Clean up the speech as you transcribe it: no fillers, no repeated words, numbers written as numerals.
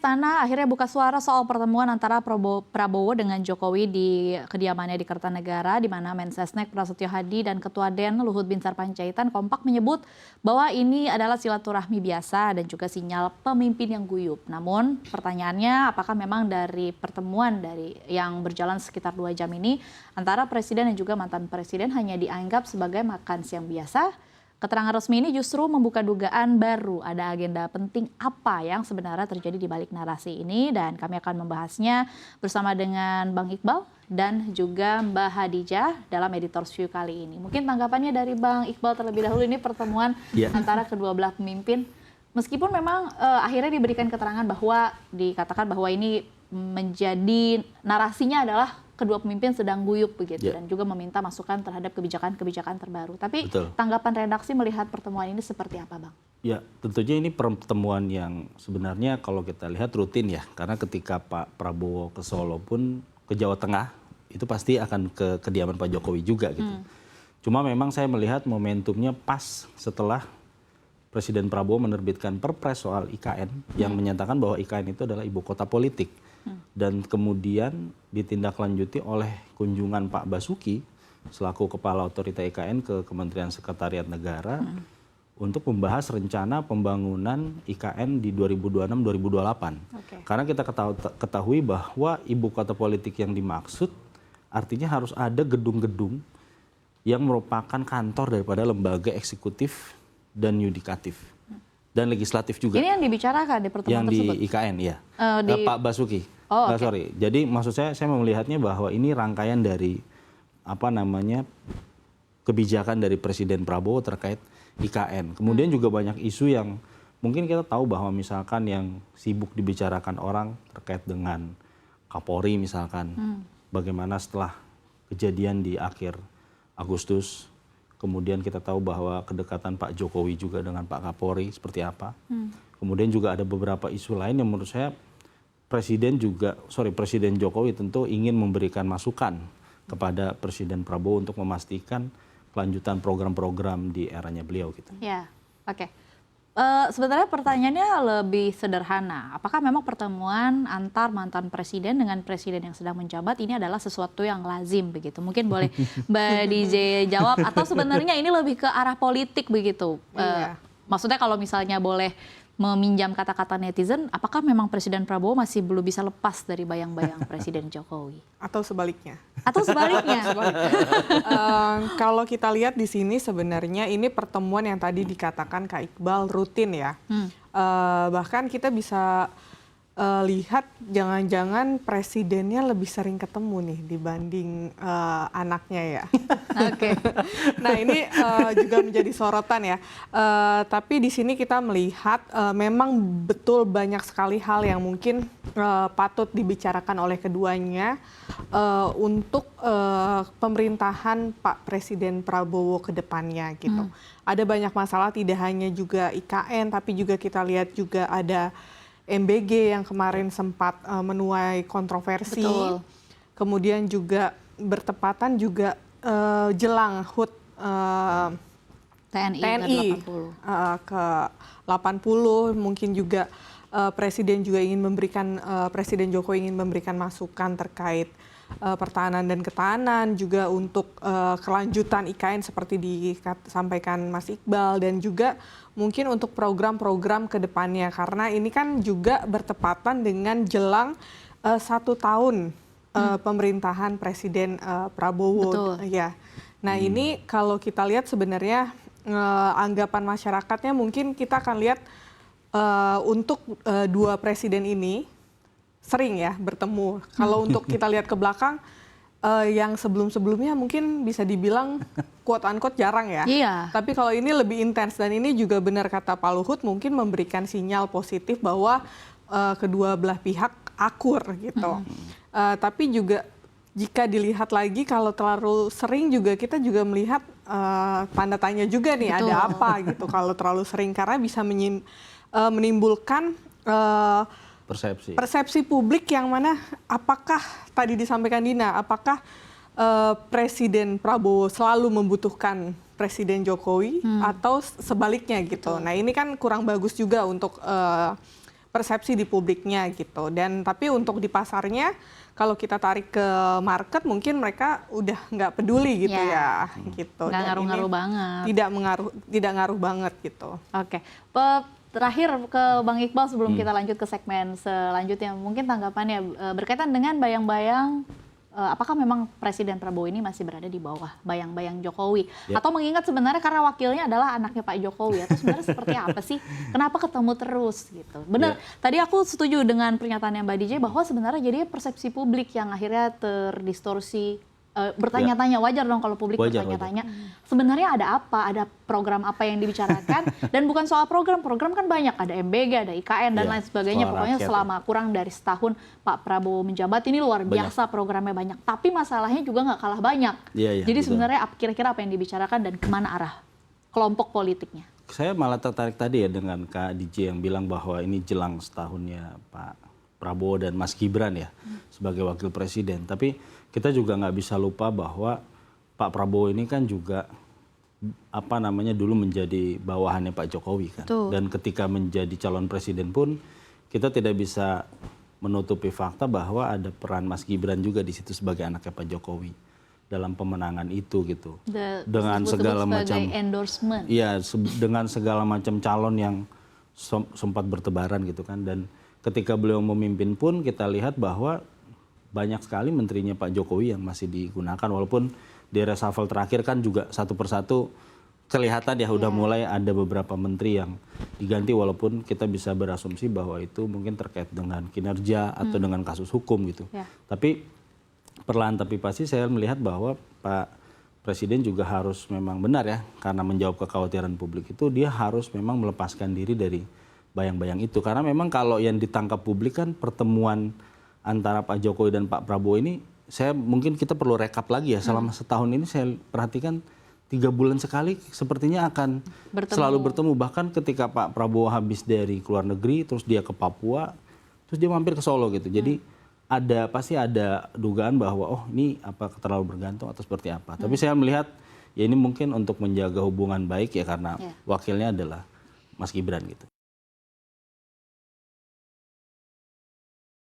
Istana akhirnya buka suara soal pertemuan antara Prabowo dengan Jokowi di kediamannya di Kertanegara, di mana Mensesnek Prasetyo Hadi dan Ketua DEN Luhut Binsar Panjaitan kompak menyebut bahwa ini adalah silaturahmi biasa dan juga sinyal pemimpin yang guyup. Namun pertanyaannya, apakah memang dari pertemuan yang berjalan sekitar 2 jam ini antara Presiden dan juga mantan Presiden hanya dianggap sebagai makan siang biasa? Keterangan resmi ini justru membuka dugaan baru ada agenda penting apa yang sebenarnya terjadi di balik narasi ini, dan kami akan membahasnya bersama dengan Bang Iqbal dan juga Mbak Hadijah dalam Editors View kali ini. Mungkin tanggapannya dari Bang Iqbal terlebih dahulu, ini pertemuan antara kedua belah pemimpin. Meskipun memang akhirnya diberikan keterangan bahwa dikatakan bahwa ini menjadi narasinya adalah kedua pemimpin sedang guyup begitu dan juga meminta masukan terhadap kebijakan-kebijakan terbaru. Tapi tanggapan redaksi melihat pertemuan ini seperti apa, Bang? Ya, tentunya ini pertemuan yang sebenarnya kalau kita lihat rutin ya, karena ketika Pak Prabowo ke Solo pun ke Jawa Tengah itu pasti akan ke kediaman Pak Jokowi juga gitu. Cuma memang saya melihat momentumnya pas setelah Presiden Prabowo menerbitkan Perpres soal IKN yang menyatakan bahwa IKN itu adalah ibu kota politik. Dan kemudian ditindaklanjuti oleh kunjungan Pak Basuki selaku Kepala Otorita IKN ke Kementerian Sekretariat Negara untuk membahas rencana pembangunan IKN di 2026-2028. Karena kita ketahui bahwa ibu kota politik yang dimaksud artinya harus ada gedung-gedung yang merupakan kantor daripada lembaga eksekutif dan yudikatif. Dan legislatif juga. Ini yang dibicarakan di pertemuan tersebut? Yang di IKN, ya. Pak Basuki. Sorry. Jadi maksud saya melihatnya bahwa ini rangkaian dari kebijakan dari Presiden Prabowo terkait IKN. Kemudian juga banyak isu yang mungkin kita tahu bahwa misalkan yang sibuk dibicarakan orang terkait dengan Kapolri misalkan. Bagaimana setelah kejadian di akhir Agustus, kemudian kita tahu bahwa kedekatan Pak Jokowi juga dengan Pak Kapolri seperti apa. Kemudian juga ada beberapa isu lain yang menurut saya Presiden Jokowi tentu ingin memberikan masukan kepada Presiden Prabowo untuk memastikan kelanjutan program-program di eranya beliau gitu. Ya, oke. Sebenarnya pertanyaannya lebih sederhana. Apakah memang pertemuan antar mantan presiden dengan presiden yang sedang menjabat ini adalah sesuatu yang lazim begitu? Mungkin boleh Mbak DJ jawab, atau sebenarnya ini lebih ke arah politik begitu? Maksudnya kalau misalnya boleh meminjam kata-kata netizen, apakah memang Presiden Prabowo masih belum bisa lepas dari bayang-bayang Presiden Jokowi? Atau sebaliknya? Atau sebaliknya? Kalau kita lihat di sini sebenarnya ini pertemuan yang tadi dikatakan Kak Iqbal rutin ya. Bahkan kita bisa lihat jangan-jangan presidennya lebih sering ketemu nih dibanding anaknya ya. Nah ini juga menjadi sorotan ya. Tapi di sini kita melihat memang betul banyak sekali hal yang mungkin patut dibicarakan oleh keduanya untuk pemerintahan Pak Presiden Prabowo ke depannya gitu. Ada banyak masalah, tidak hanya juga IKN, tapi juga kita lihat juga ada MBG yang kemarin sempat menuai kontroversi. Kemudian juga bertepatan juga jelang HUT TNI ke 80, mungkin juga Presiden Jokowi ingin memberikan masukan terkait pertahanan dan ketahanan, juga untuk kelanjutan IKN seperti disampaikan Mas Iqbal, dan juga mungkin untuk program-program ke depannya, karena ini kan juga bertepatan dengan jelang 1 tahun pemerintahan Presiden Prabowo. Ya. Nah ini kalau kita lihat sebenarnya anggapan masyarakatnya mungkin kita akan lihat untuk dua presiden ini sering ya bertemu. Kalau untuk kita lihat ke belakang, yang sebelum-sebelumnya mungkin bisa dibilang quote-unquote jarang ya. Tapi kalau ini lebih intens, dan ini juga benar kata Pak Luhut, mungkin memberikan sinyal positif bahwa kedua belah pihak akur gitu. Tapi juga jika dilihat lagi kalau terlalu sering juga kita juga melihat tanda tanya juga nih, ada apa gitu kalau terlalu sering, karena bisa menimbulkan persepsi publik yang mana apakah tadi disampaikan Dina, apakah Presiden Prabowo selalu membutuhkan Presiden Jokowi atau sebaliknya gitu. Nah ini kan kurang bagus juga untuk persepsi di publiknya gitu. Dan tapi untuk di pasarnya kalau kita tarik ke market mungkin mereka udah nggak peduli gitu ya gitu. Nggak ngaruh-ngaruh banget. Tidak ngaruh banget gitu. Oke. Terakhir ke Bang Iqbal sebelum kita lanjut ke segmen selanjutnya. Mungkin tanggapannya berkaitan dengan bayang-bayang apakah memang Presiden Prabowo ini masih berada di bawah bayang-bayang Jokowi? Atau mengingat sebenarnya karena wakilnya adalah anaknya Pak Jokowi, atau sebenarnya seperti apa sih? Kenapa ketemu terus gitu? Benar, tadi aku setuju dengan pernyataan Mbak DJ bahwa sebenarnya jadi persepsi publik yang akhirnya terdistorsi. Bertanya-tanya, wajar dong kalau publik bertanya-tanya. Sebenarnya ada apa? Ada program apa yang dibicarakan? Dan bukan soal program kan banyak. Ada MBG, ada IKN, dan lain sebagainya. Pokoknya selama kurang dari setahun Pak Prabowo menjabat ini luar biasa programnya banyak. Tapi masalahnya juga nggak kalah banyak. Jadi sebenarnya kira-kira apa yang dibicarakan dan kemana arah kelompok politiknya? Saya malah tertarik tadi ya dengan Kak DJ yang bilang bahwa ini jelang setahunnya Pak Prabowo dan Mas Gibran ya sebagai wakil presiden. Tapi kita juga nggak bisa lupa bahwa Pak Prabowo ini kan juga dulu menjadi bawahannya Pak Jokowi kan. Dan ketika menjadi calon presiden pun kita tidak bisa menutupi fakta bahwa ada peran Mas Gibran juga di situ sebagai anaknya Pak Jokowi dalam pemenangan itu gitu. Dengan segala macam endorsement. Iya, dengan segala macam calon yang sempat bertebaran gitu kan. Dan ketika beliau memimpin pun kita lihat bahwa banyak sekali menterinya Pak Jokowi yang masih digunakan, walaupun di reshuffle terakhir kan juga satu persatu kelihatan ya udah mulai ada beberapa menteri yang diganti, walaupun kita bisa berasumsi bahwa itu mungkin terkait dengan kinerja atau dengan kasus hukum gitu. Tapi perlahan tapi pasti saya melihat bahwa Pak Presiden juga harus memang benar ya, karena menjawab kekhawatiran publik itu dia harus memang melepaskan diri dari bayang-bayang itu. Karena memang kalau yang ditangkap publik kan pertemuan antara Pak Jokowi dan Pak Prabowo ini, mungkin kita perlu rekap lagi ya, selama setahun ini saya perhatikan 3 bulan sekali sepertinya akan selalu bertemu. Bahkan ketika Pak Prabowo habis dari luar negeri, terus dia ke Papua, terus dia mampir ke Solo gitu. Jadi pasti ada dugaan bahwa ini apa terlalu bergantung atau seperti apa. Tapi saya melihat ya ini mungkin untuk menjaga hubungan baik ya, karena wakilnya adalah Mas Gibran gitu.